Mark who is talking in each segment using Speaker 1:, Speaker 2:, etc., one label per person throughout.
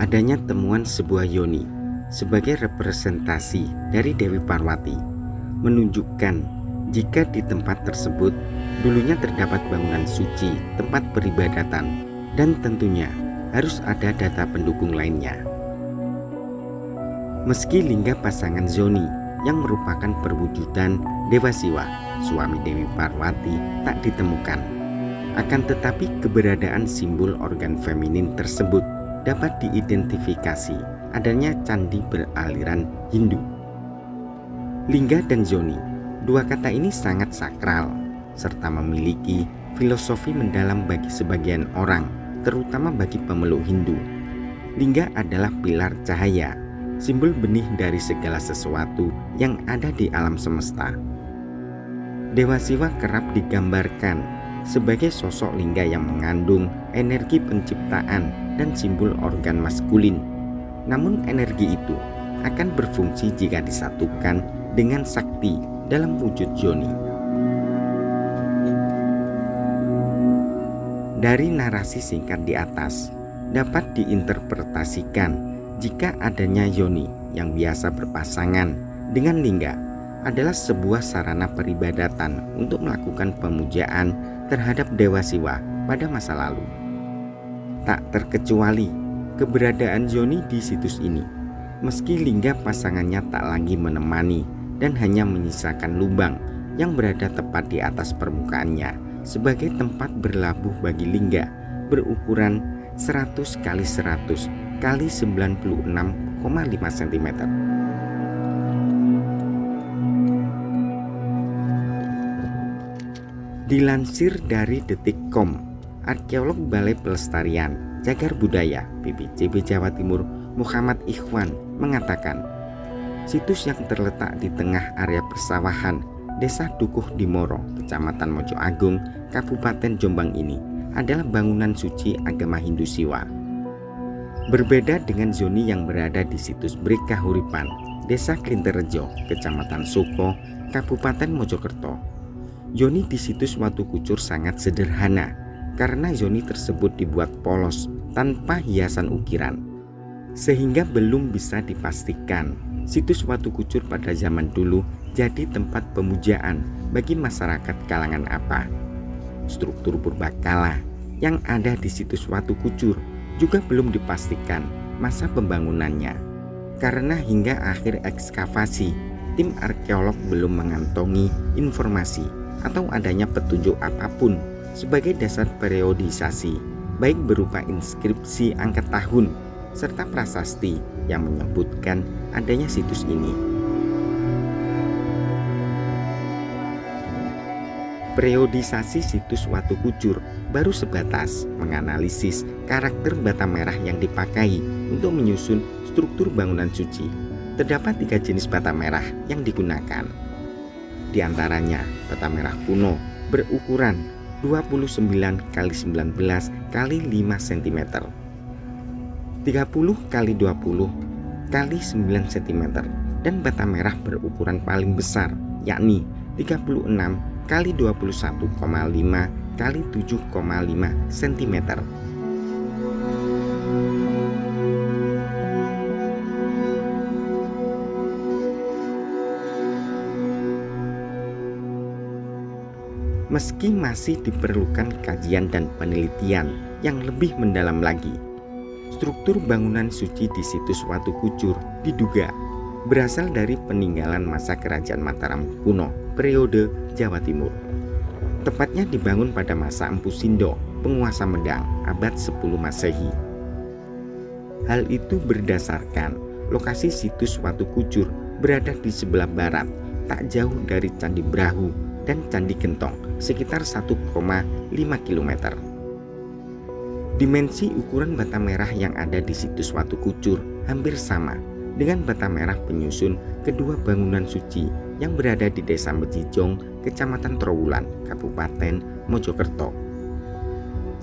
Speaker 1: adanya temuan sebuah yoni sebagai representasi dari Dewi Parwati menunjukkan jika di tempat tersebut dulunya terdapat bangunan suci, tempat peribadatan, dan tentunya harus ada data pendukung lainnya. Meski lingga pasangan Zoni yang merupakan perwujudan Dewa Siwa, suami Dewi Parwati, tak ditemukan, akan tetapi keberadaan simbol organ feminin tersebut dapat diidentifikasi adanya candi beraliran Hindu. Lingga dan Zoni, dua kata ini sangat sakral serta memiliki filosofi mendalam bagi sebagian orang, terutama bagi pemeluk Hindu. Lingga adalah pilar cahaya, simbol benih dari segala sesuatu yang ada di alam semesta. Dewa Siwa kerap digambarkan sebagai sosok lingga yang mengandung energi penciptaan dan simbol organ maskulin. Namun energi itu akan berfungsi jika disatukan dengan sakti dalam wujud yoni. Dari narasi singkat di atas dapat diinterpretasikan jika adanya yoni yang biasa berpasangan dengan lingga adalah sebuah sarana peribadatan untuk melakukan pemujaan terhadap Dewa Siwa pada masa lalu. Tak terkecuali keberadaan yoni di situs ini, meski lingga pasangannya tak lagi menemani dan hanya menyisakan lubang yang berada tepat di atas permukaannya sebagai tempat berlabuh bagi lingga berukuran 100 x 100 x 96,5 cm. Dilansir dari Detik.com, arkeolog Balai Pelestarian Cagar Budaya BPCB Jawa Timur Muhammad Ikhwan mengatakan, situs yang terletak di tengah area persawahan Desa Dukuh Dimoro, Kecamatan Mojo Agung, Kabupaten Jombang ini adalah bangunan suci agama Hindu Siwa. Berbeda dengan zoni yang berada di situs Brik Kahuripan, Desa Klinterrejo, Kecamatan Suko, Kabupaten Mojokerto. Yoni di situs Watu Kucur sangat sederhana karena yoni tersebut dibuat polos tanpa hiasan ukiran, sehingga belum bisa dipastikan situs Watu Kucur pada zaman dulu jadi tempat pemujaan bagi masyarakat kalangan apa. Struktur purbakala yang ada di situs Watu Kucur juga belum dipastikan masa pembangunannya, karena hingga akhir ekskavasi tim arkeolog belum mengantongi informasi atau adanya petunjuk apapun sebagai dasar periodisasi, baik berupa inskripsi angka tahun serta prasasti yang menyebutkan adanya situs ini. Periodisasi situs Watu Kucur baru sebatas menganalisis karakter bata merah yang dipakai untuk menyusun struktur bangunan suci. Terdapat 3 jenis bata merah yang digunakan. Di antaranya bata merah kuno berukuran 29 x 19 x 5 cm, 30 x 20 x 9 cm, dan bata merah berukuran paling besar yakni 36 x 21,5 x 7,5 cm. Meski masih diperlukan kajian dan penelitian yang lebih mendalam lagi, struktur bangunan suci di situs Watu Kucur diduga berasal dari peninggalan masa kerajaan Mataram kuno periode Jawa Timur. Tepatnya dibangun pada masa Empu Sindo, penguasa Medang, abad 10 Masehi. Hal itu berdasarkan lokasi situs Watu Kucur berada di sebelah barat, tak jauh dari Candi Brahu dan Candi Gentong, sekitar 1,5 km. Dimensi ukuran bata merah yang ada di situs Watu Kucur hampir sama dengan bata merah penyusun kedua bangunan suci yang berada di Desa Mejijong, Kecamatan Trowulan, Kabupaten Mojokerto.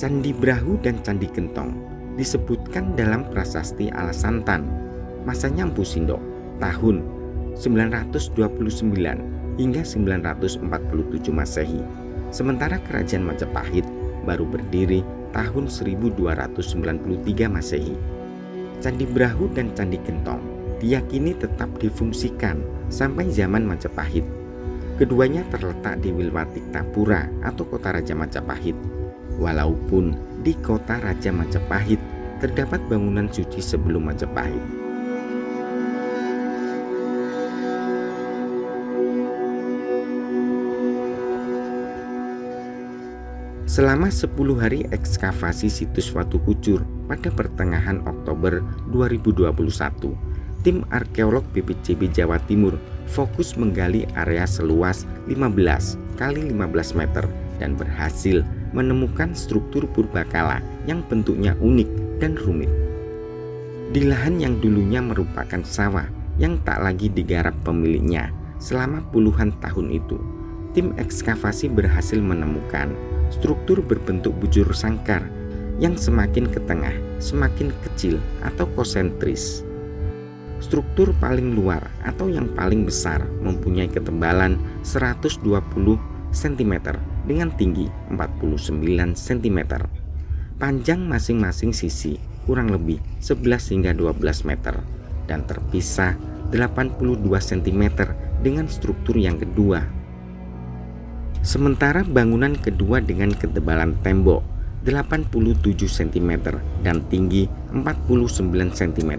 Speaker 1: Candi Brahu dan Candi Gentong disebutkan dalam prasasti Alasantan, masanya Empu Sindo, tahun 929 hingga 947 Masehi. Sementara Kerajaan Majapahit baru berdiri tahun 1293 Masehi. Candi Brahu dan Candi Gentong diyakini tetap difungsikan sampai zaman Majapahit. Keduanya terletak di Wilwatiktapura atau kota Raja Majapahit. Walaupun di kota Raja Majapahit terdapat bangunan suci sebelum Majapahit. Selama 10 hari ekskavasi situs Watu Kucur pada pertengahan Oktober 2021, tim arkeolog BPCB Jawa Timur fokus menggali area seluas 15 x 15 meter dan berhasil menemukan struktur purbakala yang bentuknya unik dan rumit. Di lahan yang dulunya merupakan sawah yang tak lagi digarap pemiliknya selama puluhan tahun itu, tim ekskavasi berhasil menemukan struktur berbentuk bujur sangkar yang semakin ke tengah semakin kecil atau konsentris. Struktur paling luar atau yang paling besar mempunyai ketebalan 120 cm dengan tinggi 49 cm. Panjang masing-masing sisi kurang lebih 11 hingga 12 meter dan terpisah 82 cm dengan struktur yang kedua. Sementara bangunan kedua dengan ketebalan tembok 87 cm dan tinggi 49 cm.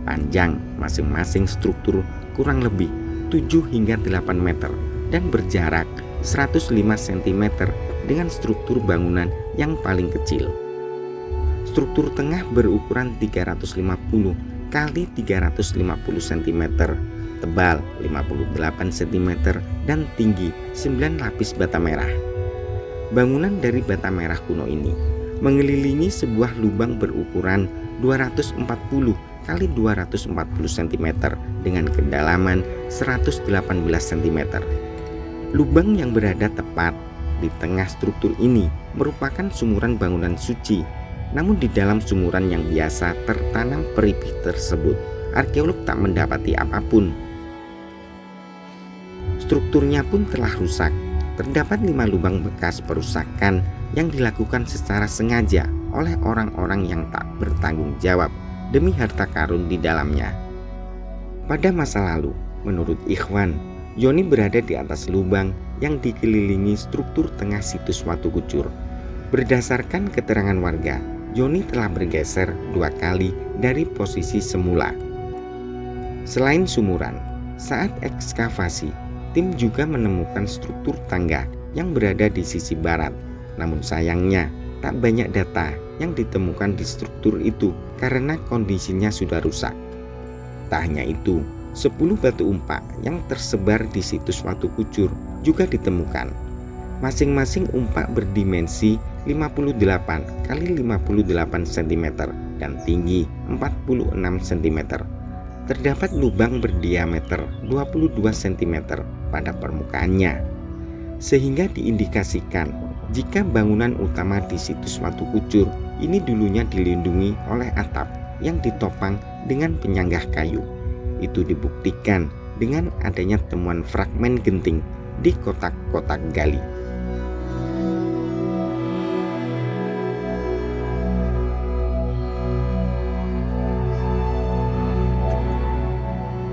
Speaker 1: Panjang masing-masing struktur kurang lebih 7 hingga 8 meter dan berjarak 105 cm dengan struktur bangunan yang paling kecil. Struktur tengah berukuran 350 kali 350 cm, tebal 58 cm dan tinggi 9 lapis bata merah. Bangunan dari bata merah kuno ini mengelilingi sebuah lubang berukuran 240 kali 240 cm dengan kedalaman 118 cm. Lubang yang berada tepat di tengah struktur ini merupakan sumuran bangunan suci. Namun di dalam sumuran yang biasa tertanam peripih tersebut, arkeolog tak mendapati apapun. Strukturnya pun telah rusak. Terdapat 5 lubang bekas perusakan yang dilakukan secara sengaja oleh orang-orang yang tak bertanggung jawab demi harta karun di dalamnya. Pada masa lalu, menurut Ikhwan, Yoni berada di atas lubang yang dikelilingi struktur tengah situs Watu Kucur. Berdasarkan keterangan warga, Yoni telah bergeser 2 kali dari posisi semula. Selain sumuran, saat ekskavasi, tim juga menemukan struktur tangga yang berada di sisi barat. Namun sayangnya, tak banyak data yang ditemukan di struktur itu karena kondisinya sudah rusak. Tak hanya itu, 10 batu umpak yang tersebar di situs Watu Kucur juga ditemukan. Masing-masing umpak berdimensi 58 kali 58 cm dan tinggi 46 cm. Terdapat lubang berdiameter 22 cm pada permukaannya, sehingga diindikasikan jika bangunan utama di situs Watu Kucur ini dulunya dilindungi oleh atap yang ditopang dengan penyanggah kayu. Itu dibuktikan dengan adanya temuan fragmen genting di kotak-kotak gali.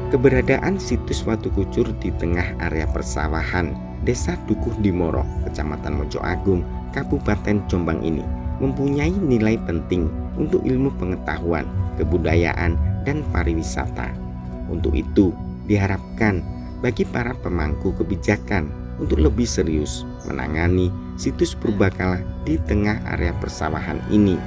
Speaker 1: Keberadaan situs Watu Kucur di tengah area persawahan Desa Dukuh Dimoro, Kecamatan Mojoagung, Kabupaten Jombang ini mempunyai nilai penting untuk ilmu pengetahuan, kebudayaan, dan pariwisata. Untuk itu, diharapkan bagi para pemangku kebijakan untuk lebih serius menangani situs purbakala di tengah area persawahan ini.